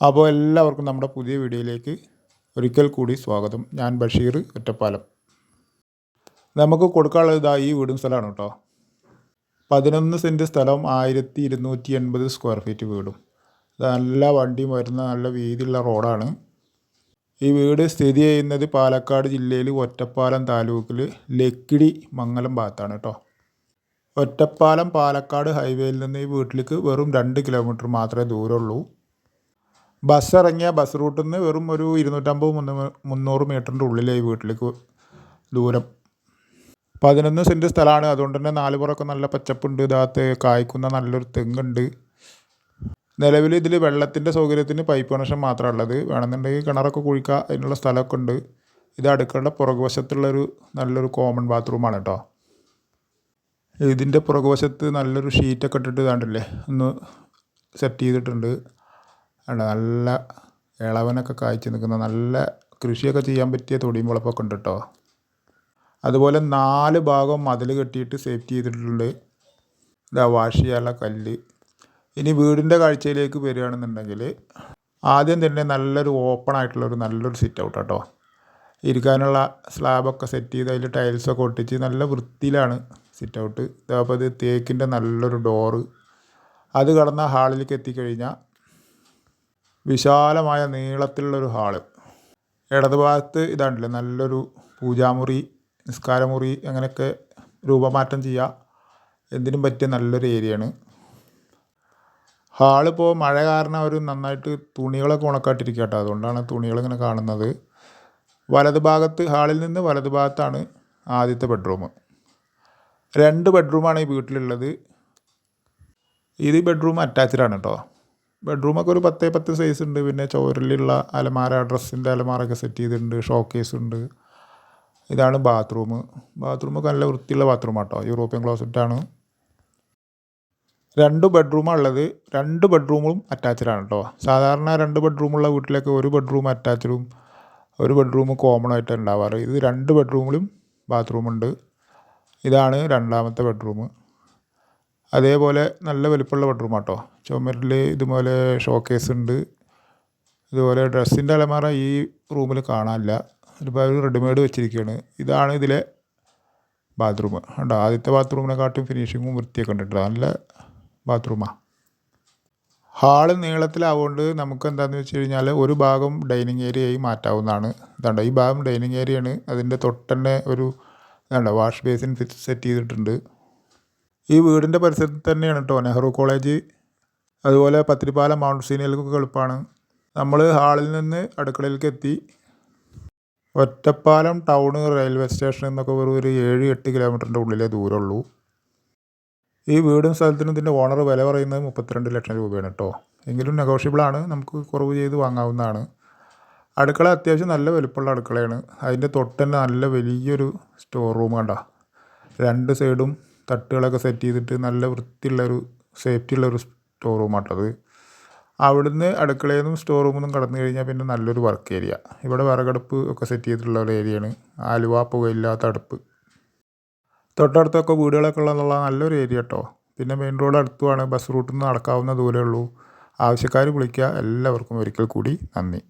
അപ്പോൾ എല്ലാവർക്കും നമ്മുടെ പുതിയ വീഡിയോയിലേക്ക് ഒരിക്കൽ കൂടി സ്വാഗതം. ഞാൻ ബഷീർ ഒറ്റപ്പാലം. നമുക്ക് കൊടുക്കാനുള്ളത് ഇതാ ഈ വീടും സ്ഥലമാണ് കേട്ടോ. 11 സെൻറ്റ് സ്ഥലം, 1280 സ്ക്വയർ ഫീറ്റ് വീടും. നല്ല വണ്ടിയും വരുന്ന നല്ല വീതിയുള്ള റോഡാണ്. ഈ വീട് സ്ഥിതി ചെയ്യുന്നത് പാലക്കാട് ജില്ലയിൽ ഒറ്റപ്പാലം താലൂക്കിൽ ലക്കിടി മംഗലം ഭാഗത്താണ് കേട്ടോ. ഒറ്റപ്പാലം പാലക്കാട് ഹൈവേയിൽ നിന്ന് ഈ വീട്ടിലേക്ക് വെറും 2 കിലോമീറ്റർ മാത്രമേ ദൂരമുള്ളൂ. ബസ് ഇറങ്ങിയ ബസ് റൂട്ടിൽ നിന്ന് വെറും ഒരു 250-300 മീറ്ററിൻ്റെ ഉള്ളിലെ ഈ വീട്ടിലേക്ക് ദൂരം. 11 സെൻറ്റ് സ്ഥലമാണ്. അതുകൊണ്ട് തന്നെ 4 പുറമൊക്കെ നല്ല പച്ചപ്പുണ്ട്. ഇതാകത്ത് കായ്ക്കുന്ന നല്ലൊരു തെങ്ങുണ്ട്. നിലവിൽ ഇതിൽ വെള്ളത്തിൻ്റെ സൗകര്യത്തിന് പൈപ്പ് കണക്ഷൻ മാത്രമാണ് ഉള്ളത്. വേണമെന്നുണ്ടെങ്കിൽ കിണറൊക്കെ കുഴിക്കുക, അതിനുള്ള സ്ഥലമൊക്കെ ഉണ്ട്. ഇത് അടുക്കളയുടെ പുറകുവശത്തുള്ളൊരു നല്ലൊരു കോമൺ ബാത്റൂമാണ് കേട്ടോ. ഇതിൻ്റെ പുറകുവശത്ത് നല്ലൊരു ഷീറ്റൊക്കെ ഇട്ടിട്ട് ഇതാണ്ടല്ലേ ഒന്ന് സെറ്റ് ചെയ്തിട്ടുണ്ട്. നല്ല ഇളവനൊക്കെ കായ്ച്ച് നിൽക്കുന്ന നല്ല കൃഷിയൊക്കെ ചെയ്യാൻ പറ്റിയ തൊടിയും മുളപ്പൊക്കെ ഉണ്ട് കേട്ടോ. അതുപോലെ 4 ഭാഗം മതിൽ കെട്ടിയിട്ട് സേഫ്റ്റി ചെയ്തിട്ടുണ്ട്. ഇതാ വാഷ് ചെയ്യാനുള്ള കല്ല്. ഇനി വീടിൻ്റെ കാഴ്ചയിലേക്ക് വരികയാണെന്നുണ്ടെങ്കിൽ ആദ്യം തന്നെ നല്ലൊരു ഓപ്പൺ ആയിട്ടുള്ളൊരു നല്ലൊരു സിറ്റ് ഔട്ട് കേട്ടോ. ഇരിക്കാനുള്ള സ്ലാബൊക്കെ സെറ്റ് ചെയ്ത് അതിൽ ടൈൽസൊക്കെ ഒട്ടിച്ച് നല്ല വൃത്തിയിലാണ് സിറ്റ് ഔട്ട്. അപ്പോൾ ഇത് തേക്കിൻ്റെ നല്ലൊരു ഡോറ്. അത് കടന്ന ഹാളിലേക്ക് എത്തിക്കഴിഞ്ഞാൽ വിശാലമായ നീളത്തിലുള്ളൊരു ഹാള്. ഇടതുഭാഗത്ത് ഇതാണല്ലേ നല്ലൊരു പൂജാമുറി, നിസ്കാരമുറി, അങ്ങനെയൊക്കെ രൂപമാറ്റം ചെയ്യുക എന്തിനും പറ്റിയ നല്ലൊരു ഏരിയയാണ്. ഹാളിപ്പോൾ മഴ കാരണം അവർ നന്നായിട്ട് തുണികളൊക്കെ ഉണക്കാട്ടിരിക്കുക കേട്ടോ. അതുകൊണ്ടാണ് തുണികളിങ്ങനെ കാണുന്നത്. ഹാളിൽ നിന്ന് വലതു ഭാഗത്താണ് ആദ്യത്തെ ബെഡ്റൂം. 2 ബെഡ്റൂമാണ് ഈ വീട്ടിലുള്ളത്. ഇത് ബെഡ്റൂം അറ്റാച്ച്ഡാണ് കേട്ടോ. ബെഡ്റൂമൊക്കെ ഒരു 10x10 സൈസ് ഉണ്ട്. പിന്നെ ചോരലുള്ള അലമാര, ഡ്രസ്സിൻ്റെ അലമാരൊക്കെ സെറ്റ് ചെയ്തിട്ടുണ്ട്. ഷോക്കേസ് ഉണ്ട്. ഇതാണ് ബാത്റൂമൊക്കെ നല്ല വൃത്തിയുള്ള ബാത്റൂമാണ് കേട്ടോ. യൂറോപ്യൻ ക്ലോസറ്റാണ്. 2 ബെഡ്റൂമാണ് ഉള്ളത്. 2 ബെഡ്റൂമും അറ്റാച്ച്ഡാണ് കേട്ടോ. സാധാരണ 2 ബെഡ്റൂമുള്ള വീട്ടിലേക്ക് 1 ബെഡ്റൂം അറ്റാച്ച്ഡും 1 ബെഡ്റൂം കോമൺ ആയിട്ട് ഉണ്ടാവാറ്. ഇത് 2 ബെഡ്റൂമിലും ബാത്റൂമുണ്ട്. ഇതാണ് രണ്ടാമത്തെ ബെഡ്റൂം. അതേപോലെ നല്ല വലിപ്പമുള്ള ബെഡ്റൂം കേട്ടോ. ചുമരിൽ ഇതുപോലെ ഷോക്കേസ് ഉണ്ട്. ഇതുപോലെ ഡ്രസ്സിൻ്റെ അലമാര ഈ റൂമിൽ കാണാനില്ല. ഒരുപാട് റെഡിമെയ്ഡ് വെച്ചിരിക്കുകയാണ്. ഇതാണ് ഇതിലെ ബാത്റൂം കേട്ടോ. ആദ്യത്തെ ബാത്റൂമിനെക്കാട്ടും ഫിനിഷിങ്ങും വൃത്തിയൊക്കെ ഉണ്ട് കേട്ടോ. നല്ല ബാത്റൂമാണ്. ഹാള് നീളത്തിലാവുകൊണ്ട് നമുക്ക് എന്താണെന്ന് വെച്ച് കഴിഞ്ഞാൽ ഒരു ഭാഗം ഡൈനിങ് ഏരിയയായി മാറ്റാവുന്നതാണ്. ഇതാണ്ടോ ഈ ഭാഗം ഡൈനിങ് ഏരിയയാണ്. അതിൻ്റെ തൊട്ടന്നെ ഒരു ഇതാണ്ടോ വാഷ് ബേസിൻ സെറ്റ് ചെയ്തിട്ടുണ്ട്. ഈ വീടിൻ്റെ പരിസരത്ത് തന്നെയാണ് കേട്ടോ നെഹ്റു കോളേജ്. അതുപോലെ പത്തിരിപ്പാലം മൗണ്ട് സീനിയർക്കൊക്കെ എളുപ്പമാണ്. നമ്മൾ ഹാളിൽ നിന്ന് അടുക്കളയിലേക്ക് എത്തി. ഒറ്റപ്പാലം ടൗണ് റെയിൽവേ സ്റ്റേഷനിൽ നിന്നൊക്കെ ഒരു 7-8 കിലോമീറ്ററിൻ്റെ ഉള്ളിലേ ദൂരമുള്ളൂ. ഈ വീടും സ്ഥലത്തിനും ഇതിൻ്റെ ഓണർ വില പറയുന്നത് 32 ലക്ഷം രൂപയാണ് കേട്ടോ. എങ്കിലും നെഗോഷ്യബിളാണ്, നമുക്ക് കുറവ് ചെയ്ത് വാങ്ങാവുന്നതാണ്. അടുക്കള അത്യാവശ്യം നല്ല വലുപ്പമുള്ള അടുക്കളയാണ്. അതിൻ്റെ തൊട്ടന്നെ നല്ല വലിയൊരു സ്റ്റോർ റൂം കണ്ടോ. 2 സൈഡും തട്ടുകളൊക്കെ സെറ്റ് ചെയ്തിട്ട് നല്ല വൃത്തിയുള്ളൊരു സേഫ്റ്റി ഉള്ളൊരു സ്റ്റോർ റൂമാട്ടത്. അവിടുന്ന് അടുക്കളയിൽ നിന്നും സ്റ്റോർ റൂമിൽ നിന്നും കടന്നു കഴിഞ്ഞാൽ പിന്നെ നല്ലൊരു വർക്ക് ഏരിയ. ഇവിടെ വിറകടുപ്പ് ഒക്കെ സെറ്റ് ചെയ്തിട്ടുള്ള ഒരു ഏരിയയാണ്. ആലുവ പുകയില്ലാത്ത അടുപ്പ്. തൊട്ടടുത്തൊക്കെ വീടുകളൊക്കെ ഉള്ള നല്ലൊരു ഏരിയ കേട്ടോ. പിന്നെ മെയിൻ റോഡ് അടുത്തുമാണ്. ബസ് റൂട്ടിൽ നിന്ന് നടക്കാവുന്ന ദൂരമേ ഉള്ളൂ. ആവശ്യക്കാർ വിളിക്കുക. എല്ലാവർക്കും ഒരിക്കൽ കൂടി നന്ദി.